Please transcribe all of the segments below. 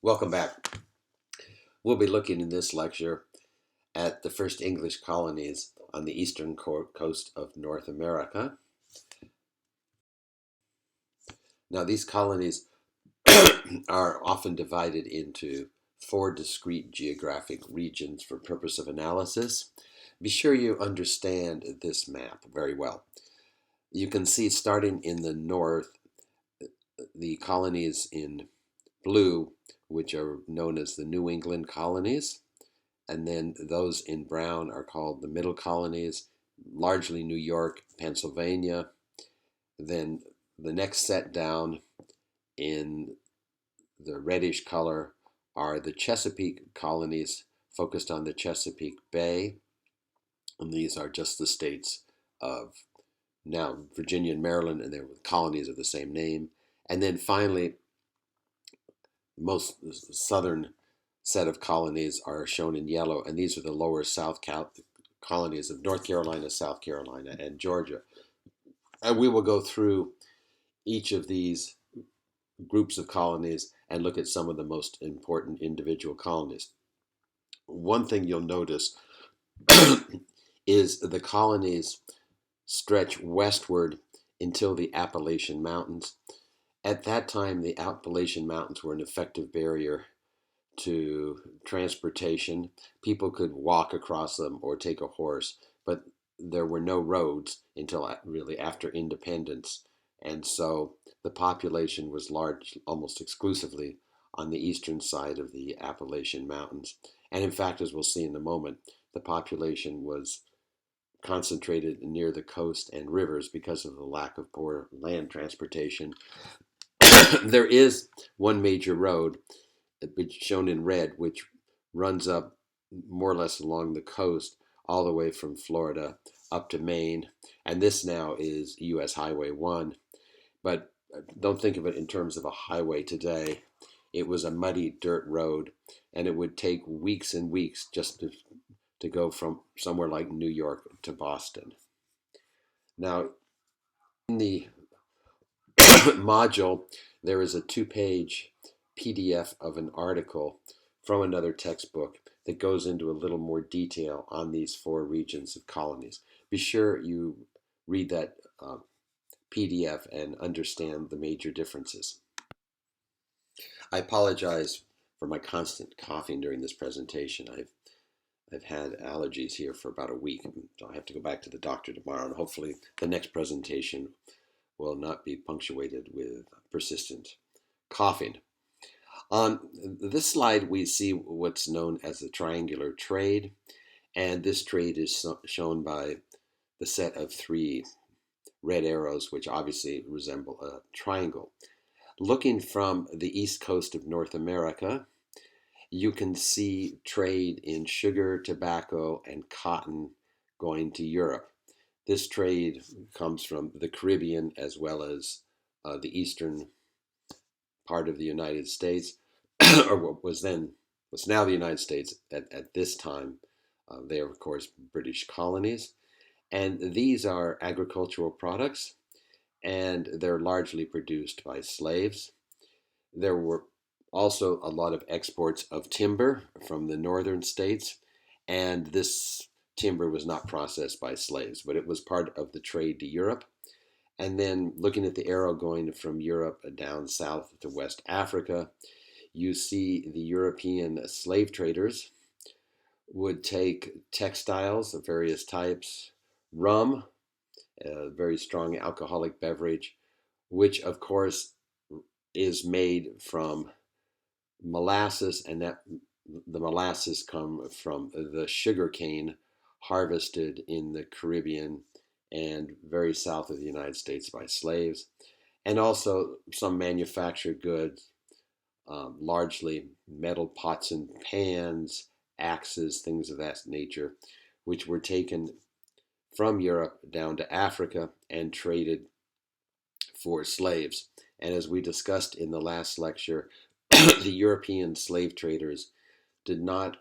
Welcome back. We'll be looking in this lecture at the first English colonies on the eastern coast of North America. Now, these colonies are often divided into 4 discrete geographic regions for purpose of analysis. Be sure you understand this map very well. You can see starting in the north, the colonies in blue, which are known as the New England colonies, and then those in brown are called the Middle colonies, largely New York, Pennsylvania. Then the next set down in the reddish color are the Chesapeake colonies, focused on the Chesapeake Bay, and these are just the states of now Virginia and Maryland, and they're colonies of the same name. And then finally, most southern set of colonies are shown in yellow, and these are the lower south colonies of North Carolina, South Carolina, and Georgia. And we will go through each of these groups of colonies and look at some of the most important individual colonies. One thing you'll notice is the colonies stretch westward until the Appalachian Mountains. At that time, the Appalachian Mountains were an effective barrier to transportation. People could walk across them or take a horse, but there were no roads until really after independence. And so the population was large, almost exclusively on the eastern side of the Appalachian Mountains. And in fact, as we'll see in a moment, the population was concentrated near the coast and rivers because of the lack of poor land transportation. There is one major road, shown in red, which runs up more or less along the coast all the way from Florida up to Maine. And this now is US Highway 1. But don't think of it in terms of a highway today. It was a muddy dirt road, and it would take weeks and weeks just to go from somewhere like New York to Boston. Now, in the module, there is a 2-page PDF of an article from another textbook that goes into a little more detail on these 4 regions of colonies. Be sure you read that PDF and understand the major differences. I apologize for my constant coughing during this presentation. I've had allergies here for about a week, so I have to go back to the doctor tomorrow, and hopefully the next presentation will not be punctuated with persistent coughing. On this slide, we see what's known as the triangular trade, and this trade is shown by the set of 3 red arrows, which obviously resemble a triangle. Looking from the east coast of North America, you can see trade in sugar, tobacco, and cotton going to Europe. This trade comes from the Caribbean as well as the eastern part of the United States, or what was now the United States at this time. They are, of course, British colonies. And these are agricultural products, and they're largely produced by slaves. There were also a lot of exports of timber from the northern states, and this timber was not processed by slaves, but it was part of the trade to Europe. And then looking at the arrow going from Europe down south to West Africa, you see the European slave traders would take textiles of various types, rum, a very strong alcoholic beverage, which of course is made from molasses, and that the molasses come from the sugar cane harvested in the Caribbean and very south of the United States by slaves, and also some manufactured goods, largely metal pots and pans, axes, things of that nature, which were taken from Europe down to Africa and traded for slaves. And as we discussed in the last lecture, the European slave traders did not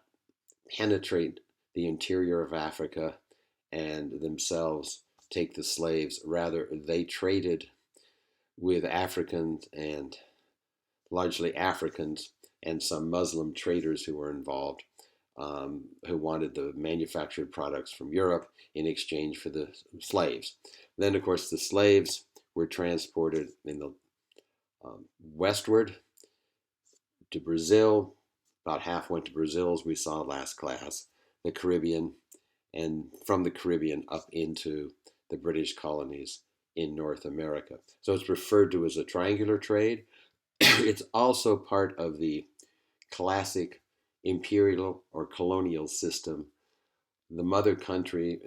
penetrate the interior of Africa and themselves take the slaves. Rather, they traded with Africans, and largely Africans, and some Muslim traders who were involved, who wanted the manufactured products from Europe in exchange for the slaves. Then, of course, the slaves were transported in the westward to Brazil. About half went to Brazil, as we saw last class, the Caribbean, and from the Caribbean up into the British colonies in North America. So it's referred to as a triangular trade. It's also part of the classic imperial or colonial system, the mother country,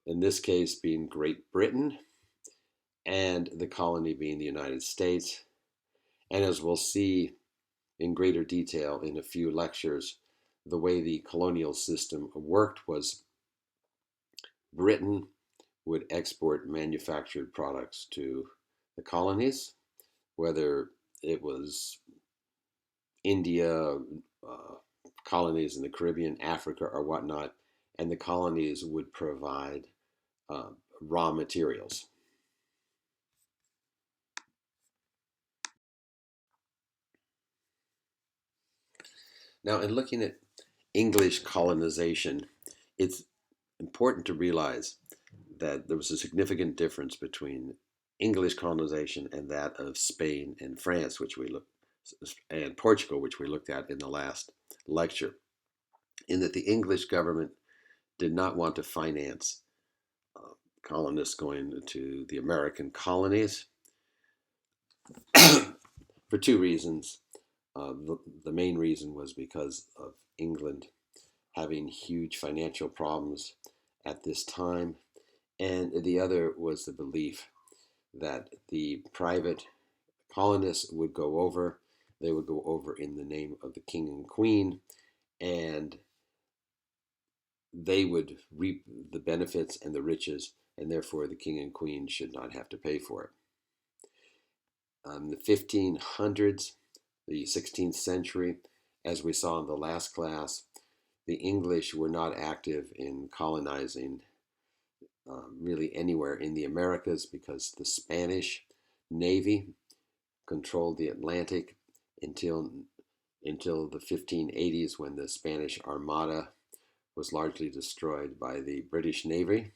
in this case being Great Britain, and the colony being the United States. And as we'll see in greater detail in a few lectures, the way the colonial system worked was Britain would export manufactured products to the colonies, whether it was India, colonies in the Caribbean, Africa, or whatnot, and the colonies would provide uh, raw materials. Now, in looking at English colonization, it's important to realize that there was a significant difference between English colonization and that of Spain and France, and Portugal, which we looked at in the last lecture, in that the English government did not want to finance colonists going to the American colonies for two reasons. The main reason was because of England having huge financial problems at this time, and the other was the belief that the private colonists would go over. They would go over in the name of the king and queen, and they would reap the benefits and the riches, and therefore the king and queen should not have to pay for it. The 1500s, the 16th century, as we saw in the last class, the English were not active in colonizing really anywhere in the Americas because the Spanish Navy controlled the Atlantic until the 1580s, when the Spanish Armada was largely destroyed by the British Navy.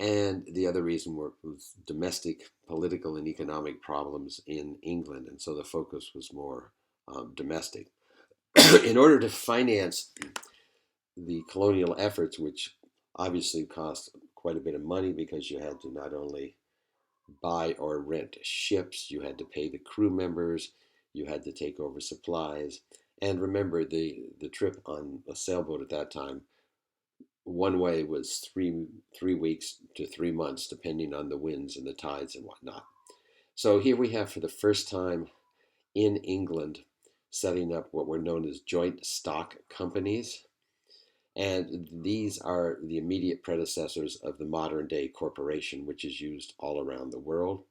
And the other reason was domestic political and economic problems in England, and so the focus was more domestic. In order to finance the colonial efforts, which obviously cost quite a bit of money because you had to not only buy or rent ships, you had to pay the crew members, you had to take over supplies. And remember, the trip on a sailboat at that time, one way was three weeks to 3 months, depending on the winds and the tides and whatnot. So here we have, for the first time in England, setting up what were known as joint stock companies. And these are the immediate predecessors of the modern day corporation, which is used all around the world.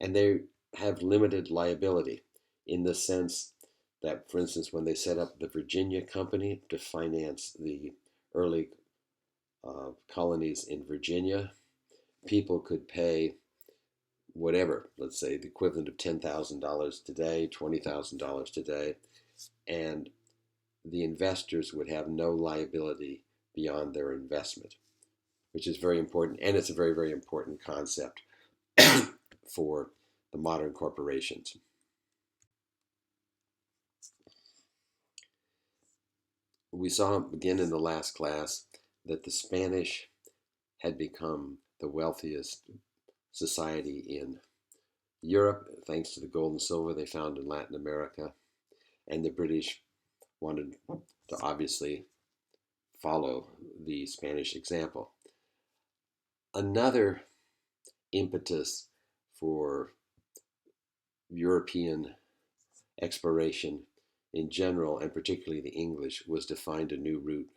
And they have limited liability in the sense that, for instance, when they set up the Virginia Company to finance the early colonies in Virginia, people could pay whatever, let's say the equivalent of $10,000 today, $20,000 today, and the investors would have no liability beyond their investment, which is very important. And it's a very, very important concept for the modern corporations. We saw again in the last class that the Spanish had become the wealthiest society in Europe, thanks to the gold and silver they found in Latin America. And the British wanted to obviously follow the Spanish example. Another impetus for European exploration in general, and particularly the English, was to find a new route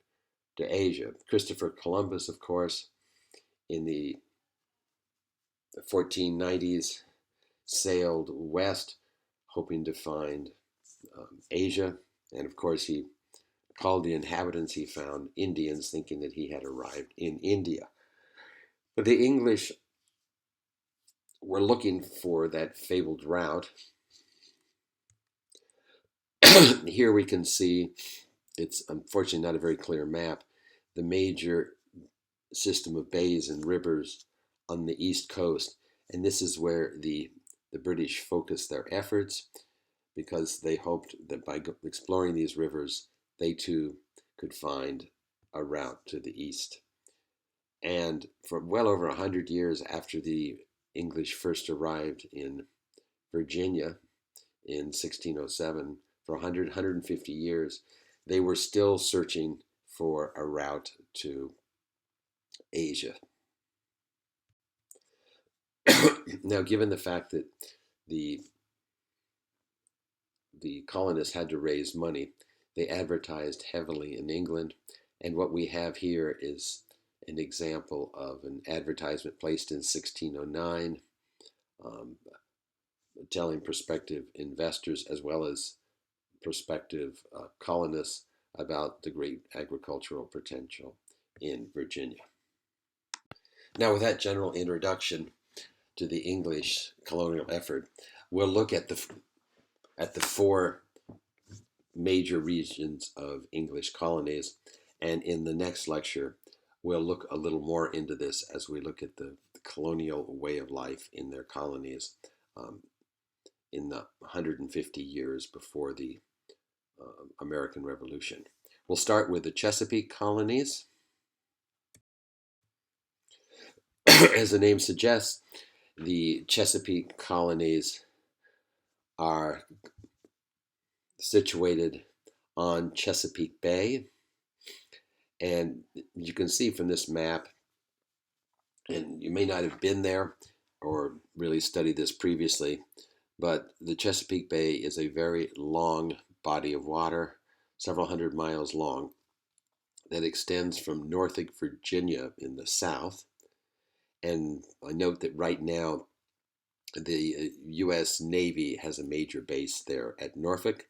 to Asia. Christopher Columbus, of course, in the 1490s, sailed west, hoping to find Asia. And of course, he called the inhabitants he found Indians, thinking that he had arrived in India. But the English were looking for that fabled route, Here we can see, it's unfortunately not a very clear map, the major system of bays and rivers on the east coast. And this is where the British focused their efforts, because they hoped that by exploring these rivers, they too could find a route to the east. And for well over 100 years after the English first arrived in Virginia in 1607, for 150 years, they were still searching for a route to Asia. Now, given the fact that the the colonists had to raise money, they advertised heavily in England. And what we have here is an example of an advertisement placed in 1609, um, telling prospective investors as well as prospective colonists about the great agricultural potential in Virginia. Now, with that general introduction to the English colonial effort, we'll look at the four major regions of English colonies, and in the next lecture, we'll look a little more into this as we look at the colonial way of life in their colonies in the 150 years before the American Revolution. We'll start with the Chesapeake colonies. As the name suggests, the Chesapeake colonies are situated on Chesapeake Bay. And you can see from this map, and you may not have been there or really studied this previously, but the Chesapeake Bay is a very long body of water, several hundred miles long, that extends from Norfolk, Virginia in the south. And I note that right now the U.S. Navy has a major base there at Norfolk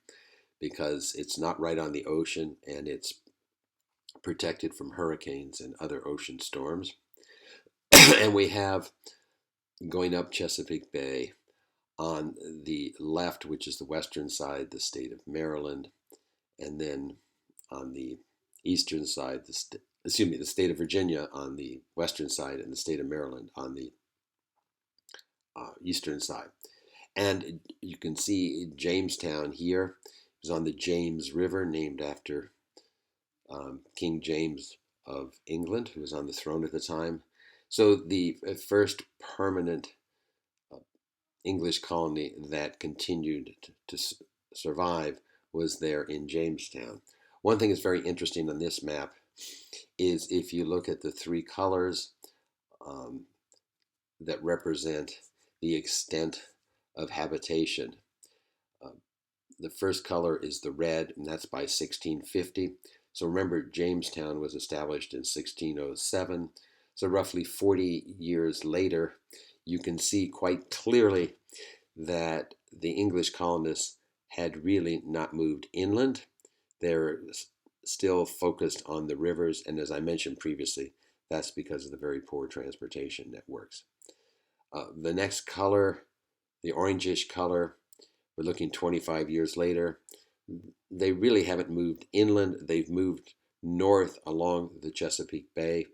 because it's not right on the ocean and it's protected from hurricanes and other ocean storms. And we have, going up Chesapeake Bay, on the left, which is the western side, the state of Maryland, and then on the eastern side, the state of Virginia on the western side, and the state of Maryland on the eastern side. And you can see Jamestown here is on the James River, named after King James of England, who was on the throne at the time. So the first permanent English colony that continued to survive was there in Jamestown. One thing that's very interesting on this map is if you look at the three colors that represent the extent of habitation. The first color is the red, and that's by 1650. So remember, Jamestown was established in 1607. So roughly 40 years later, you can see quite clearly that the English colonists had really not moved inland. They're still focused on the rivers, and as I mentioned previously, that's because of the very poor transportation networks. The next color, the orangish color, we're looking 25 years later. They really haven't moved inland. They've moved north along the Chesapeake Bay,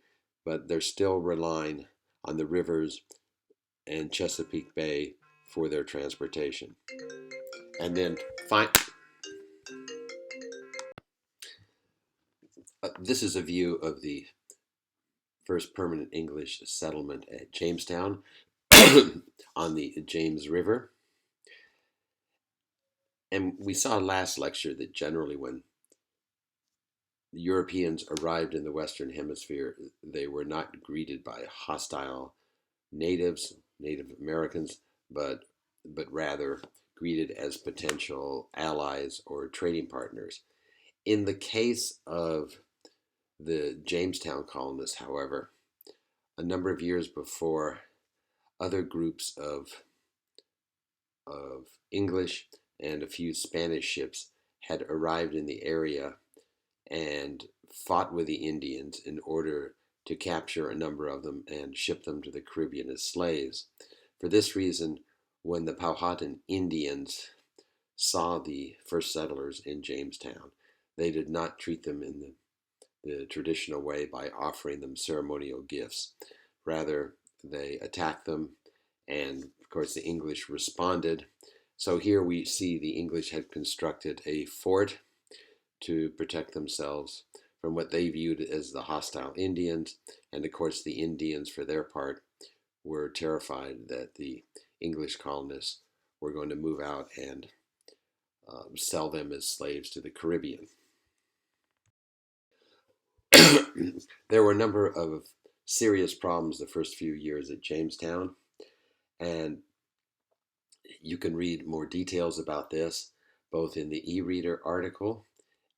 but they're still relying on the rivers and Chesapeake Bay for their transportation. And then this is a view of the first permanent English settlement at Jamestown on the James River. And we saw last lecture that generally when the Europeans arrived in the Western Hemisphere, they were not greeted by hostile natives, Native Americans, but rather greeted as potential allies or trading partners. In the case of the Jamestown colonists, however, a number of years before, other groups of English and a few Spanish ships had arrived in the area and fought with the Indians in order to capture a number of them and ship them to the Caribbean as slaves. For this reason, when the Powhatan Indians saw the first settlers in Jamestown, they did not treat them in the traditional way by offering them ceremonial gifts. Rather, they attacked them, and of course, the English responded. So here we see the English had constructed a fort to protect themselves from what they viewed as the hostile Indians. And of course, the Indians, for their part, were terrified that the English colonists were going to move out and sell them as slaves to the Caribbean. There were a number of serious problems the first few years at Jamestown, and you can read more details about this both in the e-reader article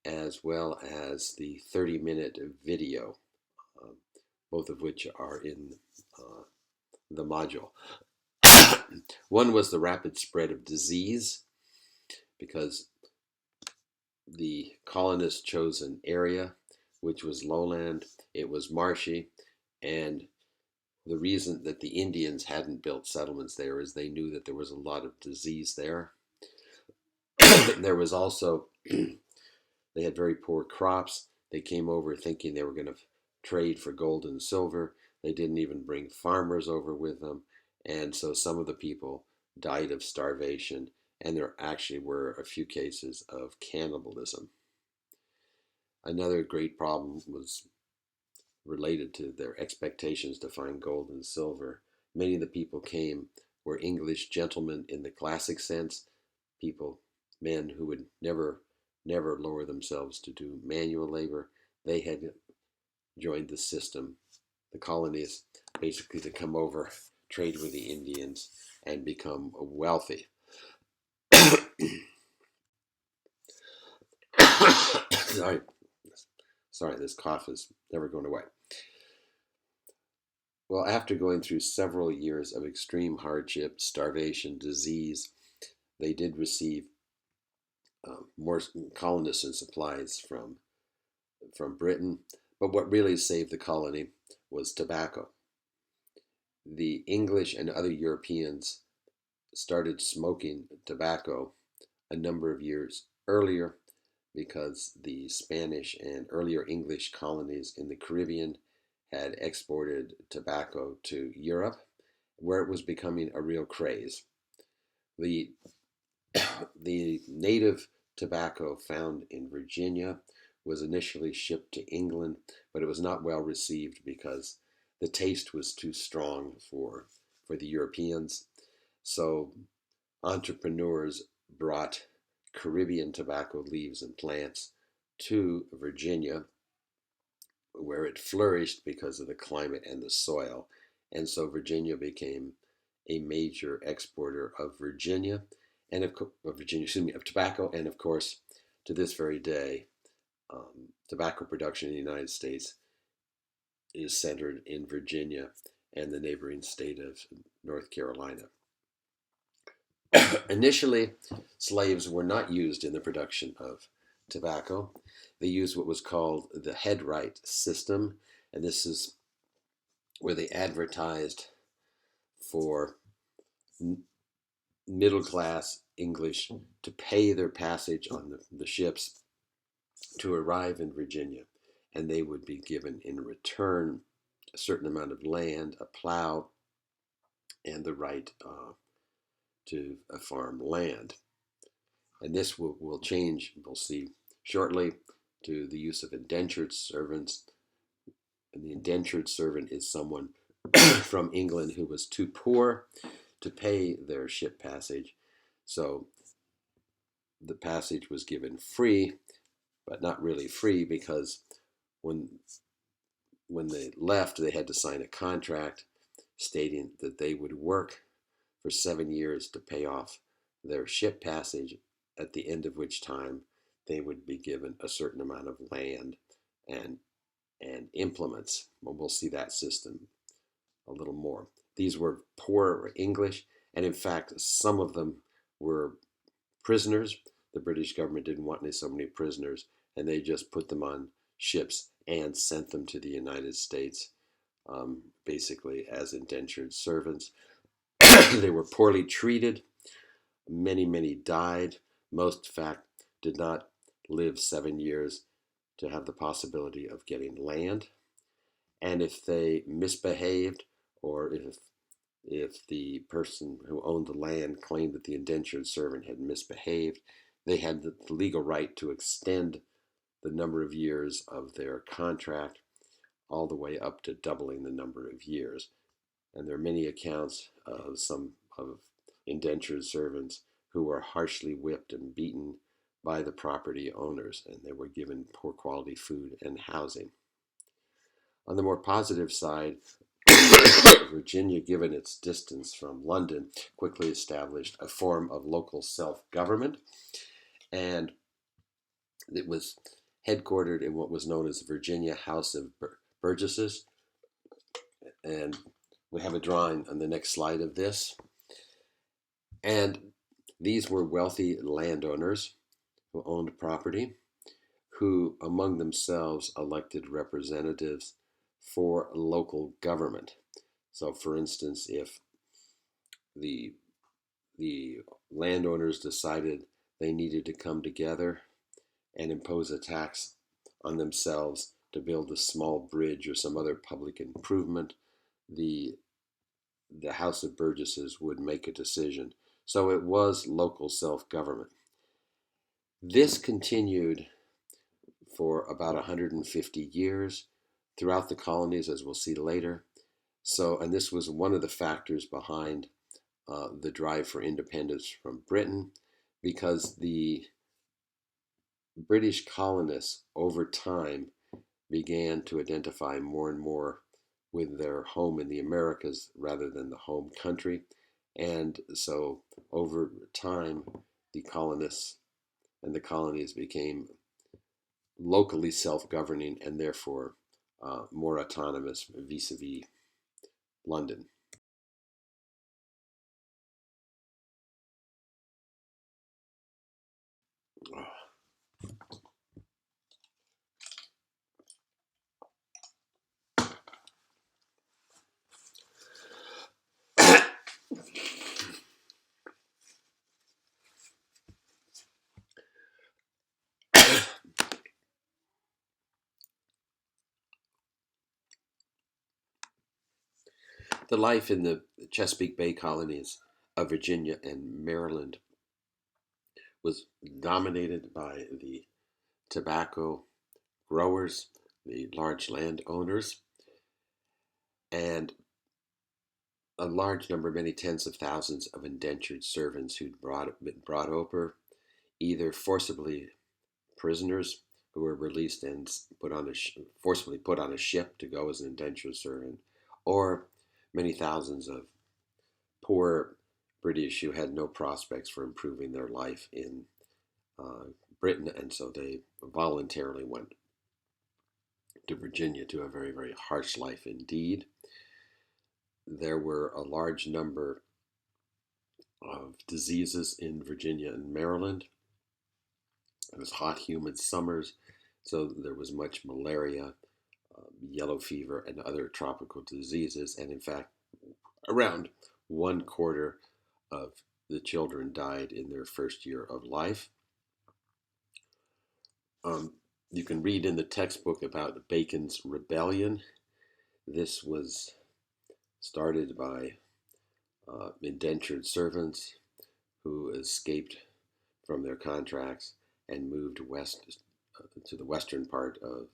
as well as the 30-minute video, uh, both of which are in the module. One was the rapid spread of disease, because the colonists chose an area which was lowland, it was marshy, and the reason that the Indians hadn't built settlements there is they knew that there was a lot of disease there. There was also, they had very poor crops. They came over thinking they were going to trade for gold and silver. They didn't even bring farmers over with them. And so some of the people died of starvation, and there actually were a few cases of cannibalism. Another great problem was related to their expectations to find gold and silver. Many of the people came were English gentlemen in the classic sense, people, men who would never lower themselves to do manual labor. They had joined the system, the colonies, basically to come over, trade with the Indians, and become wealthy. Sorry. Sorry, this cough is never going away. Well, after going through several years of extreme hardship, starvation, disease, they did receive more colonists and supplies from Britain. But what really saved the colony was tobacco. The English and other Europeans started smoking tobacco a number of years earlier because the Spanish and earlier English colonies in the Caribbean had exported tobacco to Europe, where it was becoming a real craze. The, the native tobacco found in Virginia was initially shipped to England, but it was not well received because the taste was too strong for the Europeans. So entrepreneurs brought Caribbean tobacco leaves and plants to Virginia, where it flourished because of the climate and the soil. And so Virginia became a major exporter of Virginia and of tobacco. And of course, to this very day, tobacco production in the United States is centered in Virginia and the neighboring state of North Carolina. Initially, slaves were not used in the production of tobacco. They used what was called the headright system, and this is where they advertised for middle class English to pay their passage on the ships to arrive in Virginia, and they would be given in return a certain amount of land, a plow, and the right to farm land. And this will change, we'll see shortly, to the use of indentured servants. And the indentured servant is someone from England who was too poor to pay their ship passage. So the passage was given free, but not really free, because when they left, they had to sign a contract stating that they would work for 7 years to pay off their ship passage, at the end of which time they would be given a certain amount of land and implements. Well, we'll see that system a little more. These were poor English, and in fact, some of them were prisoners. The British government didn't want so many prisoners, and they just put them on ships and sent them to the United States, basically as indentured servants. They were poorly treated. Many died. Most, in fact, did not live 7 years to have the possibility of getting land. And if they misbehaved, or if the person who owned the land claimed that the indentured servant had misbehaved, they had the legal right to extend the number of years of their contract all the way up to doubling the number of years. And there are many accounts of some of indentured servants who were harshly whipped and beaten by the property owners, and they were given poor quality food and housing. On the more positive side, Virginia, given its distance from London, quickly established a form of local self-government, and it was headquartered in what was known as the Virginia House of Burgesses. And we have a drawing on the next slide of this. And these were wealthy landowners who owned property, who among themselves elected representatives for local government. So, for instance, if the landowners decided they needed to come together and impose a tax on themselves to build a small bridge or some other public improvement, the House of Burgesses would make a decision. So it was local self-government. This continued for about 150 years throughout the colonies, as we'll see later. So, and this was one of the factors behind the drive for independence from Britain, because the British colonists over time began to identify more and more with their home in the Americas rather than the home country. And so over time, the colonists and the colonies became locally self-governing and therefore more autonomous vis-a-vis London. The life in the Chesapeake Bay colonies of Virginia and Maryland was dominated by the tobacco growers, the large landowners, and a large number, many tens of thousands of indentured servants who'd been brought over, either forcibly prisoners who were released and forcibly put on a ship to go as an indentured servant, or many thousands of poor British who had no prospects for improving their life in Britain, and so they voluntarily went to Virginia to a very, very harsh life indeed. There were a large number of diseases in Virginia and Maryland. It was hot, humid summers, so there was much malaria, yellow fever, and other tropical diseases. And in fact, around 1/4 of the children died in their first year of life. You can read in the textbook about Bacon's Rebellion. This was started by indentured servants who escaped from their contracts and moved west to the western part of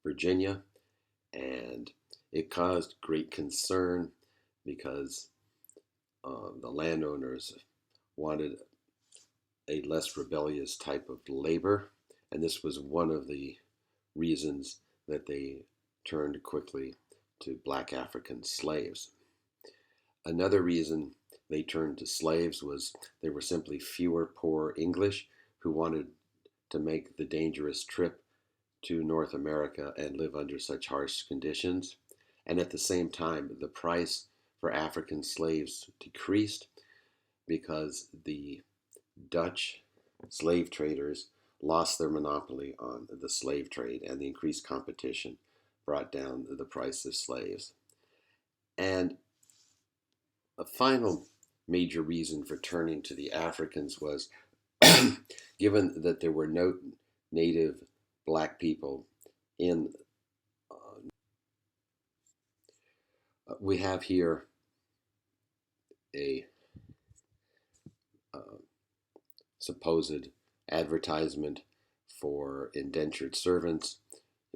Virginia. And it caused great concern because the landowners wanted a less rebellious type of labor. And this was one of the reasons that they turned quickly to black African slaves. Another reason they turned to slaves was there were simply fewer poor English who wanted to make the dangerous trip to North America and live under such harsh conditions. And at the same time, the price for African slaves decreased because the Dutch slave traders lost their monopoly on the slave trade, and the increased competition brought down the price of slaves. And a final major reason for turning to the Africans was Given that there were no native black people in, we have here a uh, supposed advertisement for indentured servants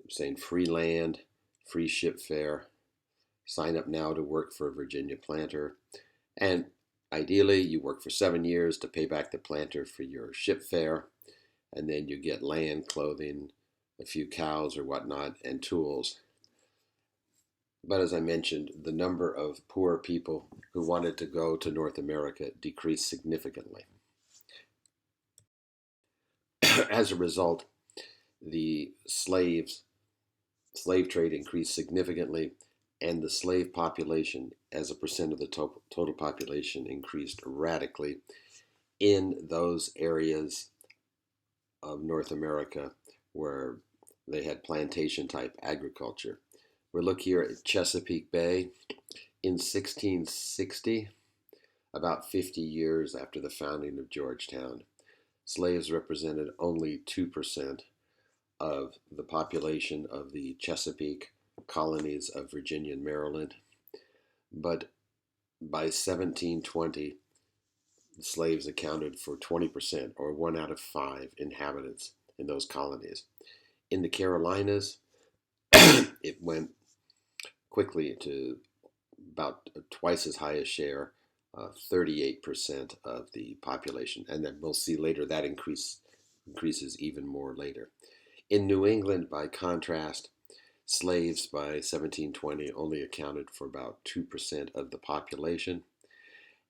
saying free land, free ship fare, sign up now to work for a Virginia planter, and ideally you work for 7 years to pay back the planter for your ship fare, and then you get land, clothing, a few cows or whatnot, and tools. But as I mentioned, the number of poor people who wanted to go to North America decreased significantly. As a result, the slave trade increased significantly, and the slave population as a percent of the total population increased radically in those areas of North America where they had plantation type agriculture. We look here at Chesapeake Bay in 1660, about 50 years after the founding of Georgetown. Slaves represented only 2% of the population of the Chesapeake colonies of Virginia and Maryland. But by 1720, the slaves accounted for 20%, or 1 out of 5 inhabitants in those colonies. In the Carolinas, it went quickly to about twice as high a share, 38% of the population. And then we'll see later that increases even more later. In New England, by contrast, slaves by 1720 only accounted for about 2% of the population.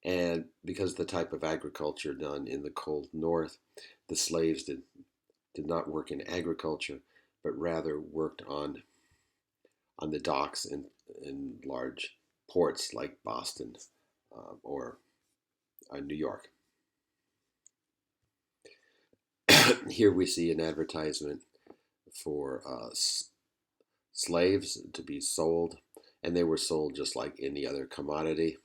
And because of the type of agriculture done in the cold north, the slaves did not work in agriculture, but rather worked on the docks in large ports like Boston or New York. Here we see an advertisement for slaves to be sold, and they were sold just like any other commodity.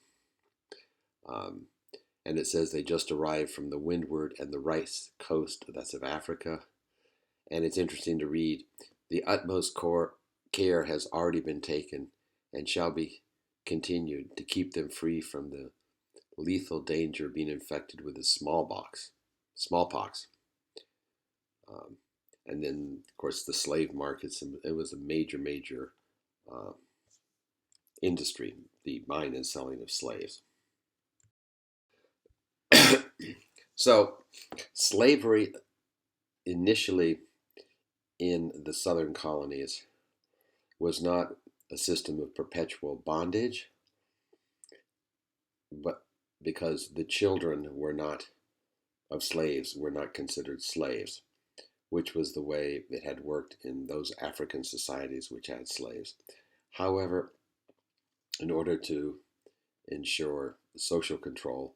And it says they just arrived from the windward and the rice coast, that's of Africa. And it's interesting to read, the utmost care has already been taken and shall be continued to keep them free from the lethal danger of being infected with the smallpox. And then, of course, the slave markets, it was a major uh, industry, the buying and selling of slaves. So, slavery initially in the southern colonies was not a system of perpetual bondage, but because the children of slaves were not considered slaves, which was the way it had worked in those African societies which had slaves. However, in order to ensure social control,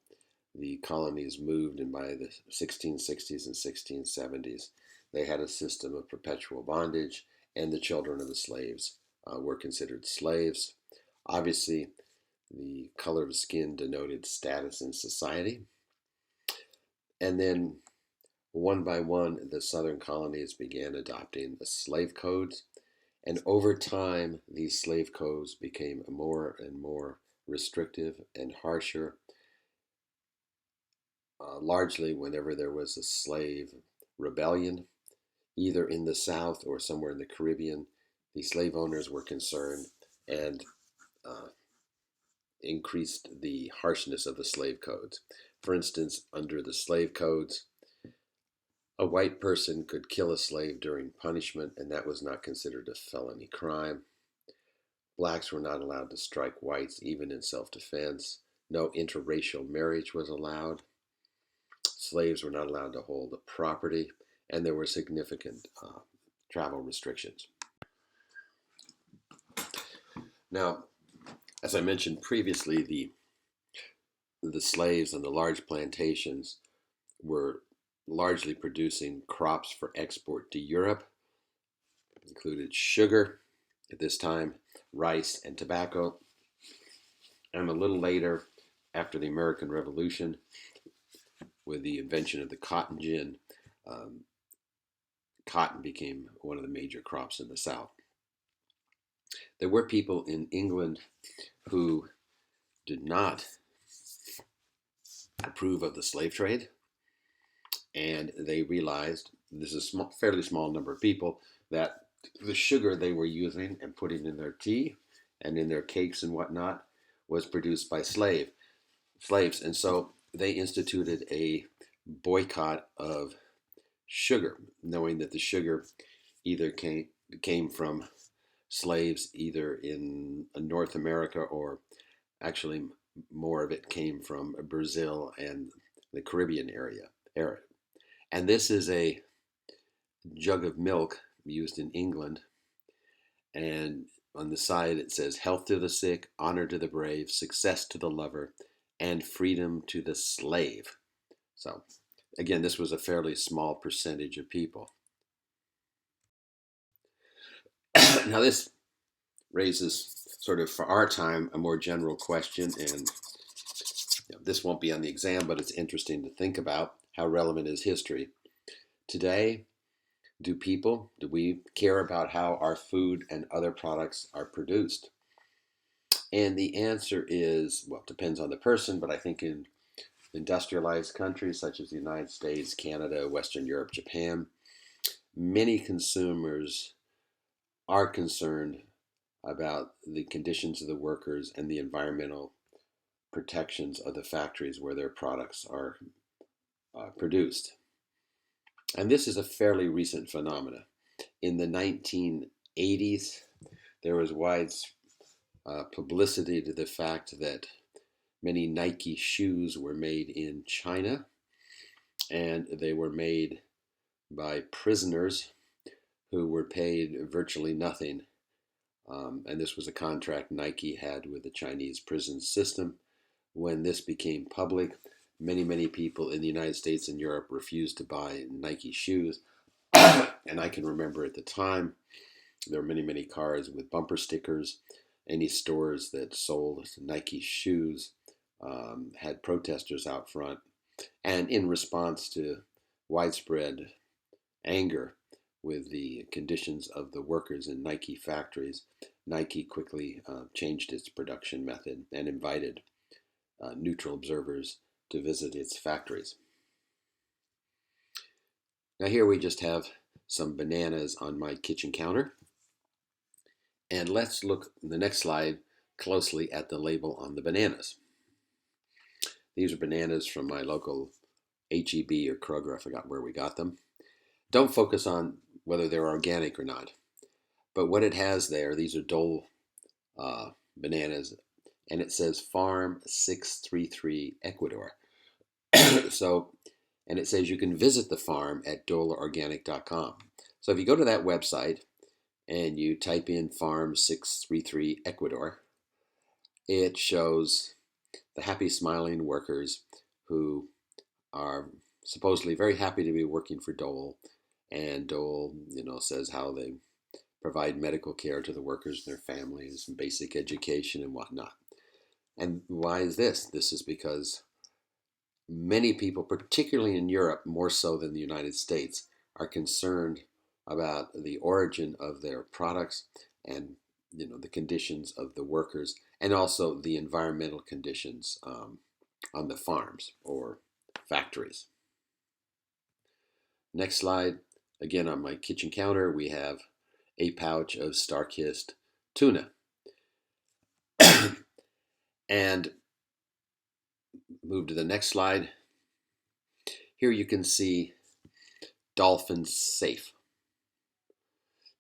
the colonies moved, and by the 1660s and 1670s, they had a system of perpetual bondage, and the children of the slaves were considered slaves. Obviously, the color of skin denoted status in society. And then, one by one, the southern colonies began adopting the slave codes. And over time, these slave codes became more and more restrictive and harsher. Largely, whenever there was a slave rebellion, either in the South or somewhere in the Caribbean, the slave owners were concerned and increased the harshness of the slave codes. For instance, under the slave codes, a white person could kill a slave during punishment, and that was not considered a felony crime. Blacks were not allowed to strike whites, even in self-defense. No interracial marriage was allowed. Slaves were not allowed to hold the property, and there were significant travel restrictions. Now, as I mentioned previously, the slaves on the large plantations were largely producing crops for export to Europe. It included sugar at this time, rice, and tobacco. And a little later, after the American Revolution, with the invention of the cotton gin, um, cotton became one of the major crops in the South. There were people in England who did not approve of the slave trade, and they realized, this is a fairly small number of people, that the sugar they were using and putting in their tea and in their cakes and whatnot was produced by slaves. And so they instituted a boycott of sugar, knowing that the sugar either came from slaves either in North America, or actually more of it came from Brazil and the Caribbean area. And this is a jug of milk used in England, and on the side it says, "Health to the sick, honor to the brave, success to the lover, and freedom to the slave." So again, this was a fairly small percentage of people. Now this raises, sort of for our time, a more general question, and this won't be on the exam, but it's interesting to think about. How relevant is history? Today, do we care about how our food and other products are produced? And the answer is, well, it depends on the person, but I think in industrialized countries such as the United States, Canada, Western Europe, Japan, many consumers are concerned about the conditions of the workers and the environmental protections of the factories where their products are produced. And this is a fairly recent phenomenon. In the 1980s, there was wide publicity to the fact that many Nike shoes were made in China, and they were made by prisoners who were paid virtually nothing. And this was a contract Nike had with the Chinese prison system. When this became public, many people in the United States and Europe refused to buy Nike shoes. And I can remember at the time, there were many cars with bumper stickers. Any stores that sold Nike shoes had protesters out front. And in response to widespread anger with the conditions of the workers in Nike factories, Nike quickly changed its production method and invited neutral observers to visit its factories. Now here we just have some bananas on my kitchen counter. And let's look in the next slide closely at the label on the bananas. These are bananas from my local HEB or Kroger. I forgot where we got them. Don't focus on whether they're organic or not. But what it has there, these are Dole bananas, and it says Farm 633 Ecuador. And it says you can visit the farm at doleorganic.com. So if you go to that website and you type in Farm 633 Ecuador, it shows the happy, smiling workers who are supposedly very happy to be working for Dole. And Dole, says how they provide medical care to the workers and their families, and basic education and whatnot. And why is this? This is because many people, particularly in Europe, more so than the United States, are concerned about the origin of their products and the conditions of the workers, and also the environmental conditions on the farms or factories. Next slide. Again, on my kitchen counter, we have a pouch of star-kissed tuna. And move to the next slide. Here you can see dolphin safe.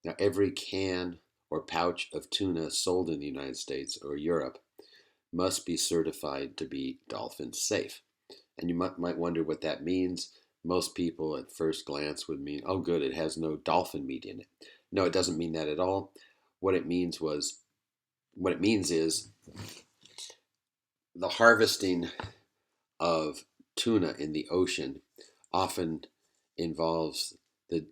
Now, every can or pouch of tuna sold in the United States or Europe must be certified to be dolphin safe. And you might wonder what that means. Most people at first glance would mean, oh good, it has no dolphin meat in it. No, it doesn't mean that at all. What it means is the harvesting of tuna in the ocean often involves the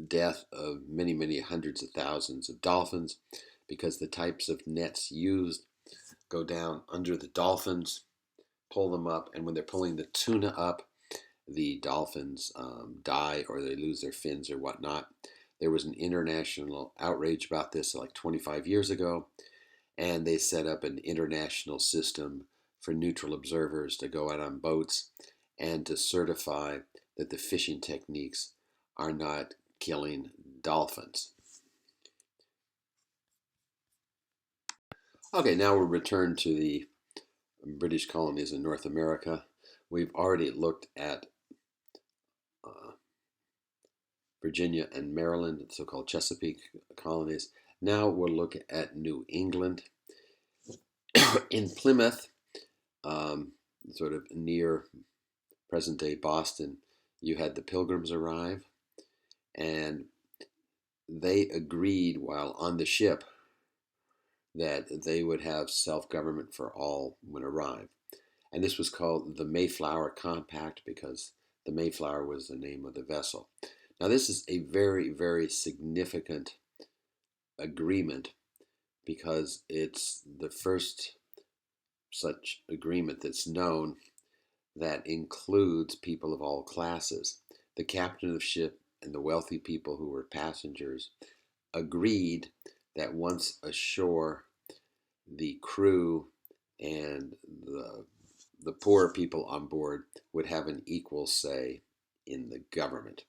death of many hundreds of thousands of dolphins, because the types of nets used go down under the dolphins, pull them up, and when they're pulling the tuna up, the dolphins die or they lose their fins or whatnot. There was an international outrage about this like 25 years ago, and they set up an international system for neutral observers to go out on boats and to certify that the fishing techniques are not killing dolphins. Okay, now we'll return to the British colonies in North America. We've already looked at uh, Virginia and Maryland, the so-called Chesapeake colonies. Now we'll look at New England. In Plymouth, sort of near present-day Boston, you had the Pilgrims arrive, and they agreed while on the ship that they would have self-government for all when arrived. And this was called the Mayflower Compact because the Mayflower was the name of the vessel. Now, this is a very, very significant agreement because it's the first such agreement that's known that includes people of all classes. The captain of the ship and the wealthy people who were passengers agreed that once ashore, the crew and the poor people on board would have an equal say in the government.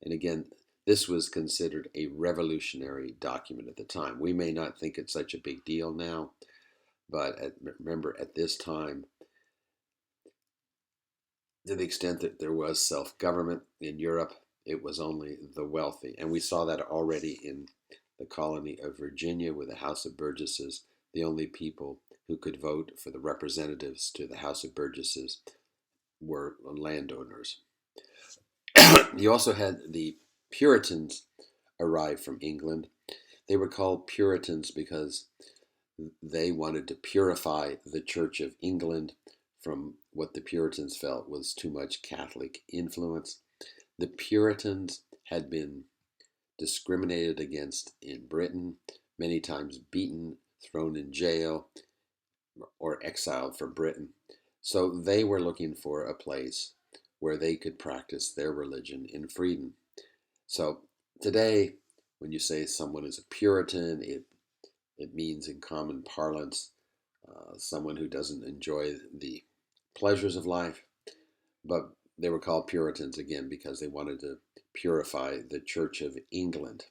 And again, this was considered a revolutionary document at the time. We may not think it's such a big deal now, but remember, at this time, to the extent that there was self-government in Europe, it was only the wealthy. And we saw that already in the colony of Virginia with the House of Burgesses. The only people who could vote for the representatives to the House of Burgesses were landowners. You also had the Puritans arrive from England. They were called Puritans because they wanted to purify the Church of England from what the Puritans felt was too much Catholic influence. The Puritans had been discriminated against in Britain, many times beaten, thrown in jail, or exiled from Britain. So they were looking for a place where they could practice their religion in freedom. So today, when you say someone is a Puritan, it means in common parlance someone who doesn't enjoy the pleasures of life, but they were called Puritans again because they wanted to purify the Church of England.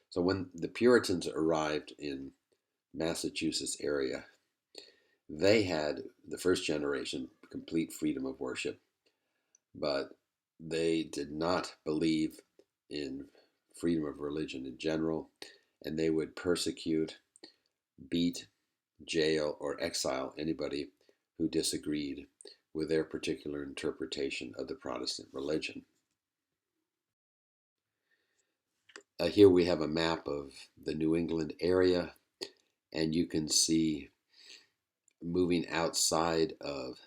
So when the Puritans arrived in Massachusetts area, they had the first generation complete freedom of worship, but they did not believe in freedom of religion in general, and they would persecute, beat, jail, or exile anybody who disagreed with their particular interpretation of the Protestant religion. Here we have a map of the New England area, and you can see moving outside of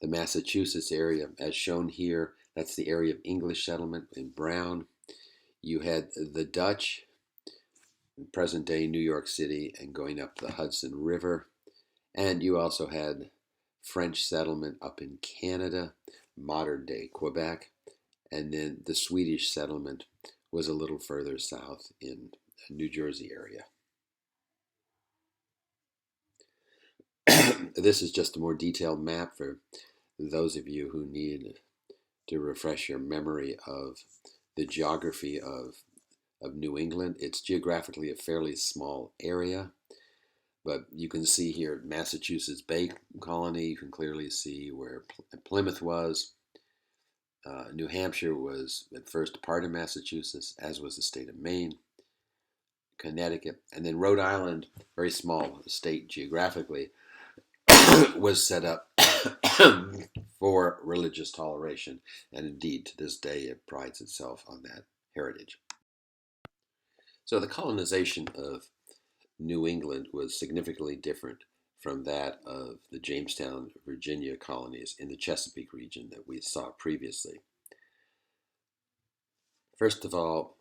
the Massachusetts area, as shown here. That's the area of English settlement in brown. You had the Dutch in present-day New York City and going up the Hudson River. And you also had French settlement up in Canada, modern-day Quebec. And then the Swedish settlement was a little further south in the New Jersey area. This is just a more detailed map for those of you who need to refresh your memory of the geography of New England. It's geographically a fairly small area, but you can see here Massachusetts Bay Colony. You can clearly see where Plymouth was. New Hampshire was at first part of Massachusetts, as was the state of Maine, Connecticut, and then Rhode Island, very small state geographically, was set up for religious toleration, and indeed to this day it prides itself on that heritage. So the colonization of New England was significantly different from that of the Jamestown, Virginia colonies in the Chesapeake region that we saw previously. First of all,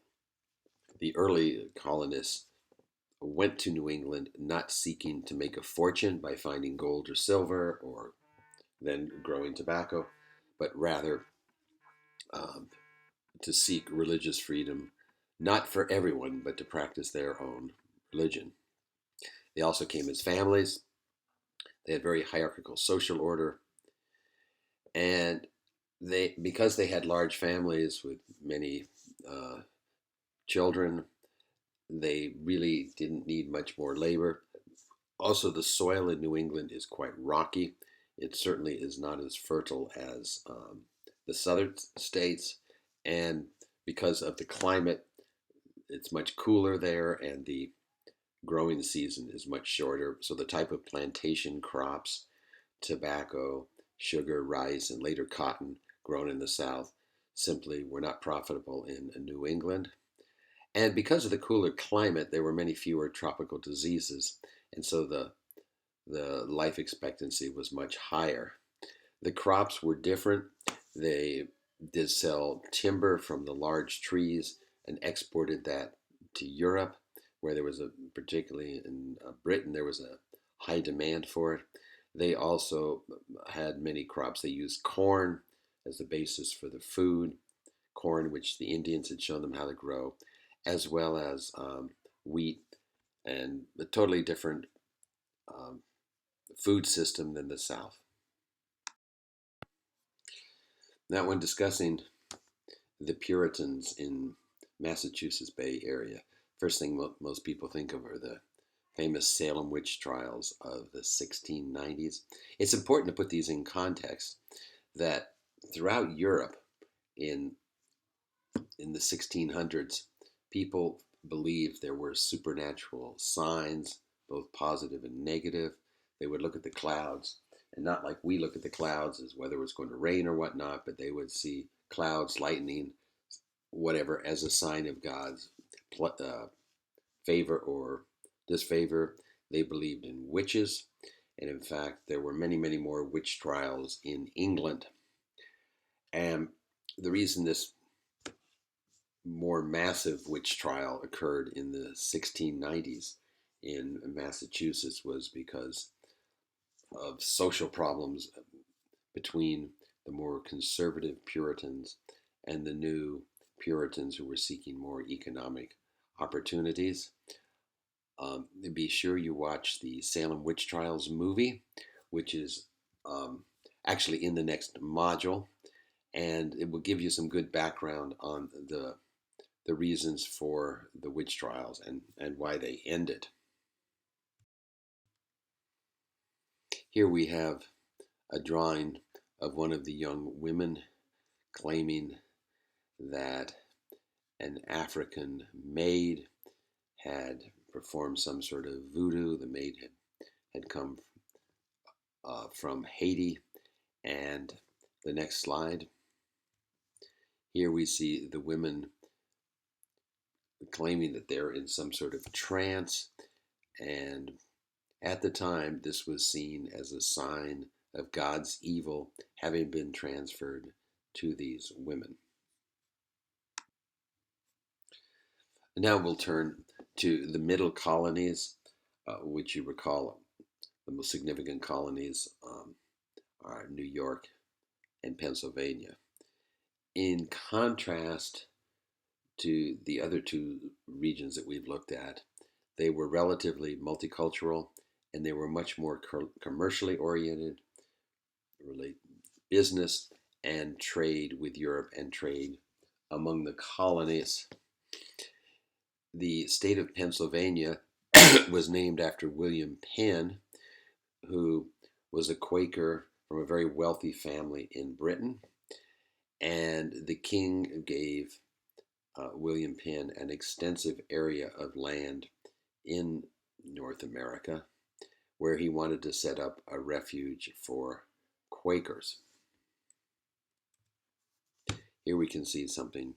the early colonists went to New England not seeking to make a fortune by finding gold or silver or then growing tobacco, but rather um, to seek religious freedom, not for everyone, but to practice their own religion. They also came as families. They had very hierarchical social order, and because they had large families with many uh, children, they really didn't need much more labor. Also, the soil in New England is quite rocky. It certainly is not as fertile as the southern states, and because of the climate, it's much cooler there, and the growing season is much shorter. So the type of plantation crops, tobacco, sugar, rice, and later cotton grown in the South simply were not profitable in New England. And because of the cooler climate, there were many fewer tropical diseases, and so the life expectancy was much higher. The crops were different. They did sell timber from the large trees and exported that to Europe, where there was particularly in Britain, there was a high demand for it. They also had many crops. They used corn as the basis for the food, corn which the Indians had shown them how to grow, as well as wheat, and a totally different um, food system than the South. Now, when discussing the Puritans in Massachusetts Bay Area, first thing most people think of are the famous Salem witch trials of the 1690s. It's important to put these in context that throughout Europe in the 1600s, people believed there were supernatural signs, both positive and negative. They would look at the clouds, and not like we look at the clouds as whether it was going to rain or whatnot, but they would see clouds, lightning, whatever, as a sign of God's favor or disfavor. They believed in witches, and in fact, there were many, many more witch trials in England. And the reason this more massive witch trial occurred in the 1690s in Massachusetts was because of social problems between the more conservative Puritans and the new Puritans who were seeking more economic opportunities. Be sure you watch the Salem Witch Trials movie, which is actually in the next module, and it will give you some good background on the reasons for the witch trials and why they ended. Here we have a drawing of one of the young women claiming that an African maid had performed some sort of voodoo. The maid had come from Haiti. And the next slide. Here we see the women claiming that they're in some sort of trance. And at the time, this was seen as a sign of God's evil having been transferred to these women. And now we'll turn to the middle colonies, which you recall the most significant colonies are New York and Pennsylvania. In contrast to the other two regions that we've looked at, they were relatively multicultural and they were much more commercially oriented, really business and trade with Europe and trade among the colonies. The state of Pennsylvania was named after William Penn, who was a Quaker from a very wealthy family in Britain. And the king gave William Penn an extensive area of land in North America where he wanted to set up a refuge for Quakers. Here we can see something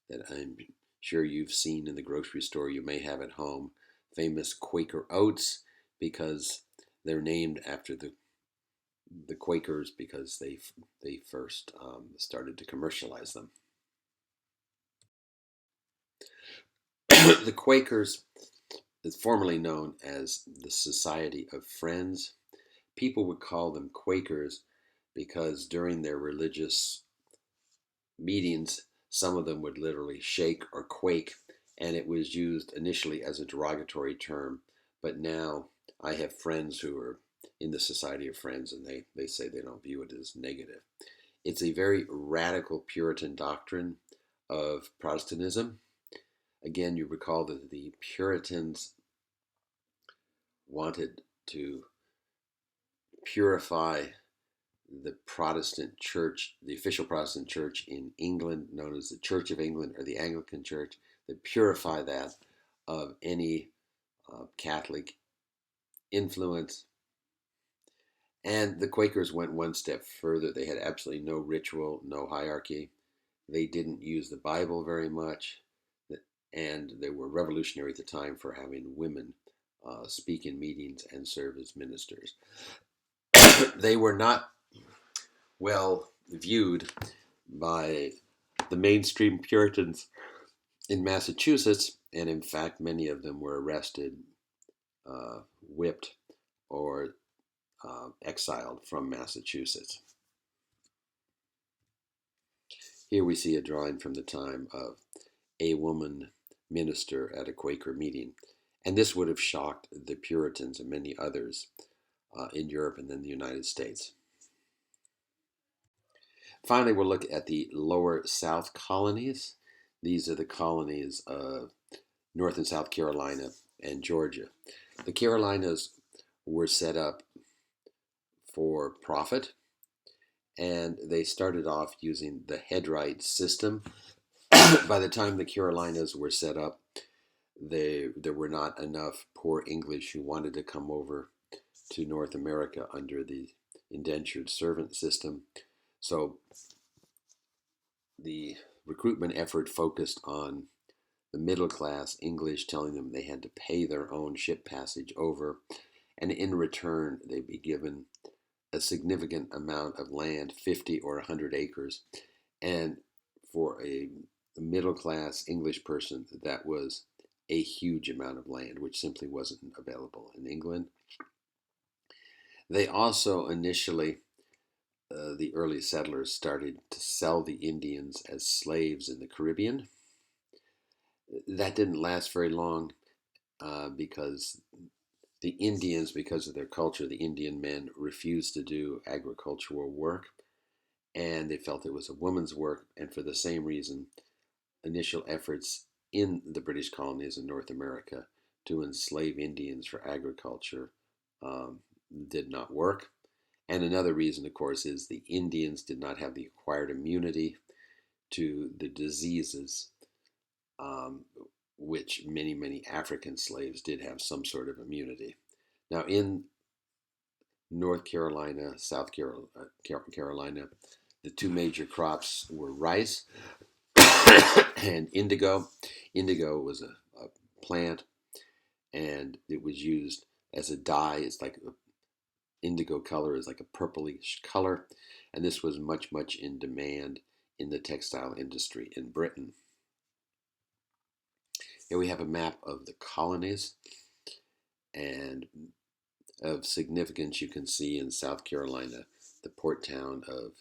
that I'm sure you've seen in the grocery store, you may have at home, famous Quaker oats, because they're named after the Quakers because they first started to commercialize them. The Quakers is formerly known as the Society of Friends. People would call them Quakers because during their religious meetings, some of them would literally shake or quake, and it was used initially as a derogatory term, but now I have friends who are in the Society of Friends, and they say they don't view it as negative. It's a very radical Puritan doctrine of Protestantism. Again, you recall that the Puritans wanted to purify the Protestant church, the official Protestant church in England, known as the Church of England or the Anglican Church, to purify that of any Catholic influence. And the Quakers went one step further. They had absolutely no ritual, no hierarchy. They didn't use the Bible very much. And they were revolutionary at the time for having women speak in meetings and serve as ministers. They were not well viewed by the mainstream Puritans in Massachusetts, and in fact, many of them were arrested, whipped, or exiled from Massachusetts. Here we see a drawing from the time of a woman minister at a Quaker meeting, and this would have shocked the Puritans and many others in Europe and then the United States. Finally, we'll look at the lower South colonies. These are the colonies of North and South Carolina and Georgia. The Carolinas were set up for profit, and they started off using the headright system. By the time the Carolinas were set up, there were not enough poor English who wanted to come over to North America under the indentured servant system. So the recruitment effort focused on the middle class English, telling them they had to pay their own ship passage over, and in return they'd be given a significant amount of land, 50 or 100 acres, and for a middle class English person, that was a huge amount of land, which simply wasn't available in England. They also initially, the early settlers started to sell the Indians as slaves in the Caribbean. That didn't last very long because the Indians, because of their culture, the Indian men refused to do agricultural work, and they felt it was a woman's work, and for the same reason, initial efforts in the British colonies in North America to enslave Indians for agriculture did not work. And another reason, of course, is the Indians did not have the acquired immunity to the diseases, which many African slaves did have some sort of immunity. Now, in North Carolina, South Carolina, the two major crops were rice and indigo. Indigo was a plant, and it was used as a dye. It's like indigo color is like a purplish color, and this was much in demand in the textile industry in Britain. Here we have a map of the colonies, and of significance you can see in South Carolina the port town of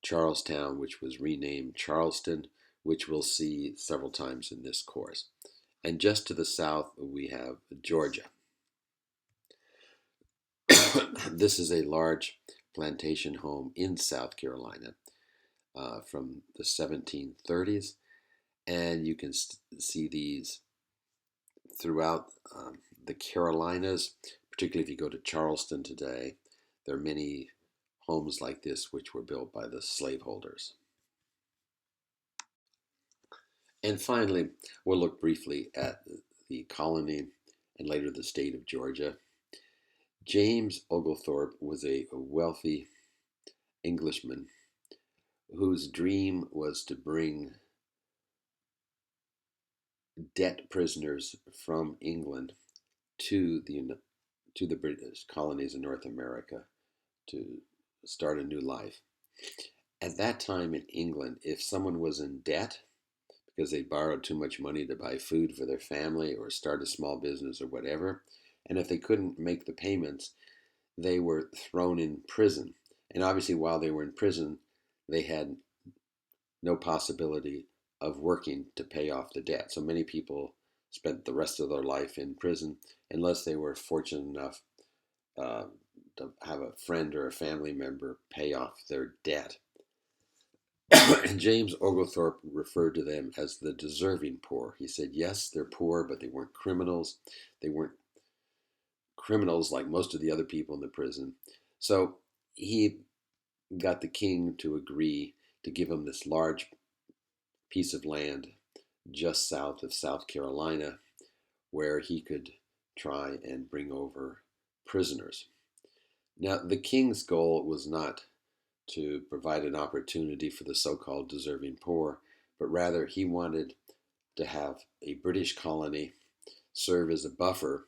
Charlestown, which was renamed Charleston, which we'll see several times in this course. And just to the south we have Georgia. This is a large plantation home in South Carolina from the 1730s, and you can see these throughout the Carolinas, particularly if you go to Charleston today. There are many homes like this which were built by the slaveholders. And finally, we'll look briefly at the colony and later the state of Georgia. James Oglethorpe was a wealthy Englishman whose dream was to bring debt prisoners from England to the British colonies in North America to start a new life. At that time in England, if someone was in debt because they borrowed too much money to buy food for their family or start a small business or whatever, and if they couldn't make the payments, they were thrown in prison. And obviously while they were in prison, they had no possibility of working to pay off the debt. So many people spent the rest of their life in prison unless they were fortunate enough uh, to have a friend or a family member pay off their debt. And James Oglethorpe referred to them as the deserving poor. He said, yes, they're poor, but they weren't criminals. They weren't criminals like most of the other people in the prison. So he got the king to agree to give him this large piece of land just south of South Carolina where he could try and bring over prisoners. Now, the king's goal was not to provide an opportunity for the so called deserving poor, but rather he wanted to have a British colony serve as a buffer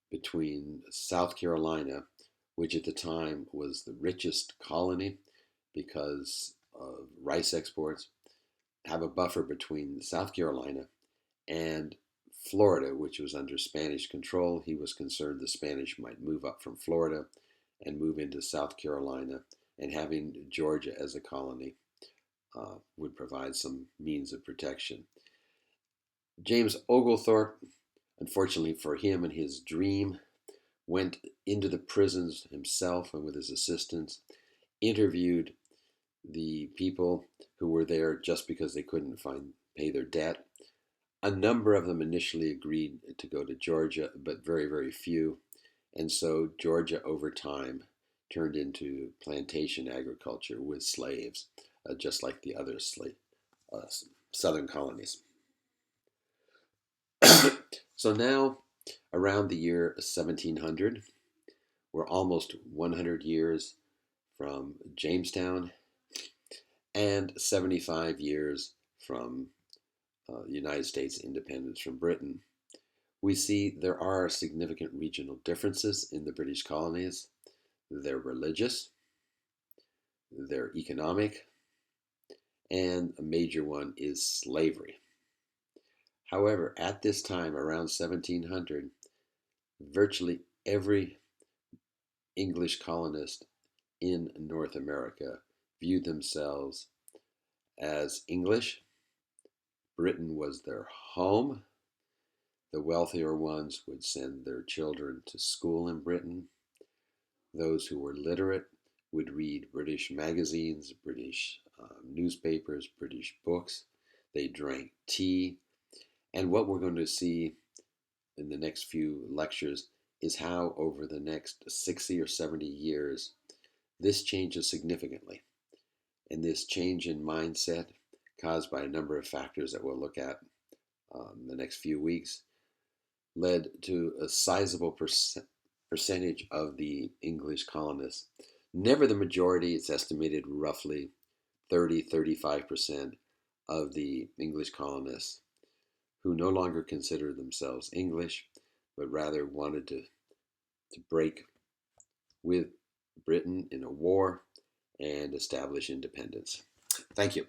between South Carolina, which at the time was the richest colony because of rice exports, have a buffer between South Carolina and Florida, which was under Spanish control. He was concerned the Spanish might move up from Florida and move into South Carolina, and having Georgia as a colony would provide some means of protection. James Oglethorpe, unfortunately for him and his dream, went into the prisons himself and with his assistants, interviewed the people who were there just because they couldn't pay their debt. A number of them initially agreed to go to Georgia, but very, very few. And so Georgia, over time, turned into plantation agriculture with slaves, just like the other southern colonies. So now, around the year 1700, we're almost 100 years from Jamestown and 75 years from the United States independence from Britain. We see there are significant regional differences in the British colonies. They're religious, they're economic, and a major one is slavery. However, at this time, around 1700, virtually every English colonist in North America viewed themselves as English. Britain was their home. The wealthier ones would send their children to school in Britain. Those who were literate would read British magazines, British newspapers, British books. They drank tea. And what we're going to see in the next few lectures is how over the next 60 or 70 years, this changes significantly. And this change in mindset, caused by a number of factors that we'll look at in the next few weeks, led to a sizable percentage of the English colonists, never the majority, it's estimated roughly 30-35% of the English colonists who no longer considered themselves English, but rather wanted to break with Britain in a war and establish independence. Thank you.